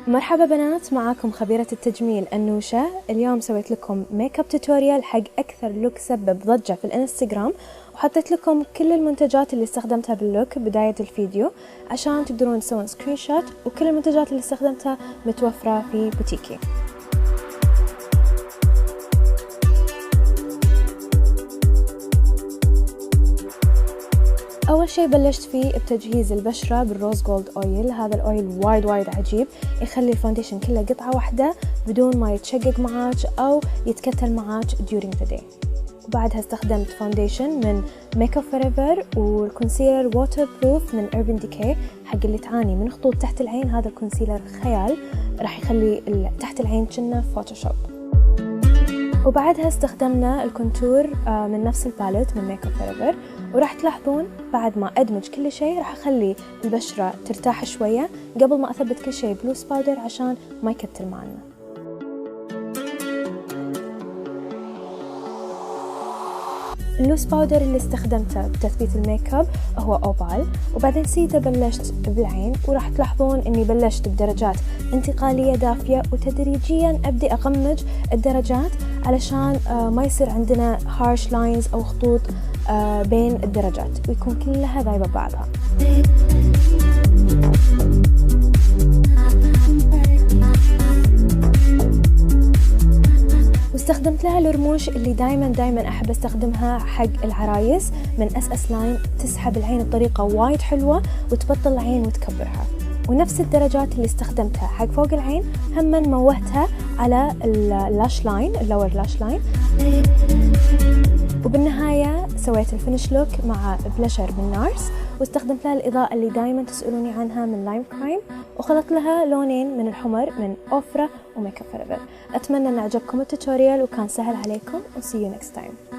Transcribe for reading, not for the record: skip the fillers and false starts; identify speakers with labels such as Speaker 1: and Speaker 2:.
Speaker 1: مرحبا بنات، معاكم خبيرة التجميل أنوشة. اليوم سويت لكم ميك اب توتوريال حق أكثر لوك سبب ضجة في الانستغرام، وحطيت لكم كل المنتجات اللي استخدمتها باللوك بداية الفيديو عشان تقدرون تسوون سكرين شوت، وكل المنتجات اللي استخدمتها متوفرة في بوتيكي. أول شيء بلشت فيه بتجهيز البشرة بالروز جولد أويل. هذا الأويل وايد عجيب، يخلي الفاونديشن كله قطعة واحدة بدون ما يتشقق معاك أو يتكتل معاك during the day. وبعدها استخدمت فاونديشن من ميك اب فوريفر والكونسيلر ووتر بروف من Urban Decay حق اللي تعاني من خطوط تحت العين. هذا الكونسيلر خيال، راح يخلي تحت العين كأنه فوتوشوب. وبعدها استخدمنا الكونتور من نفس الباليت من ميك اب فوريفر، وراح تلاحظون بعد ما ادمج كل شيء راح اخلي البشره ترتاح شويه قبل ما اثبت كل شيء بلوس باودر عشان ما يكتل معنا. اللوس باودر اللي استخدمته بتثبيت الميك اب هو اوبال، وبعدين سيده بلشت بالعين، وراح تلاحظون اني بلشت بدرجات انتقاليه دافيه وتدريجيا ابدي اغمج الدرجات علشان ما يصير عندنا هارش لاينز او خطوط بين الدرجات، ويكون كلها ذايبه ببعضها. واستخدمت لها الرموش اللي دايما احب استخدمها حق العرايس من اس لاين، تسحب العين بطريقه وايد حلوه وتبطل العين وتكبرها. ونفس الدرجات اللي استخدمتها حق فوق العين هم موهتها على اللاش لاين، اللور لاش لاين. وبالنهاية سويت الفينش لوك مع بلاشر من نارس، واستخدمت لها الإضاءة اللي دايما تسألوني عنها من لايم كرايم، وخلطت لها لونين من الحمر من أوفرا وميك اب فوريفر. أتمنى أن عجبكم التوتوريال وكان سهل عليكم، و see you next time.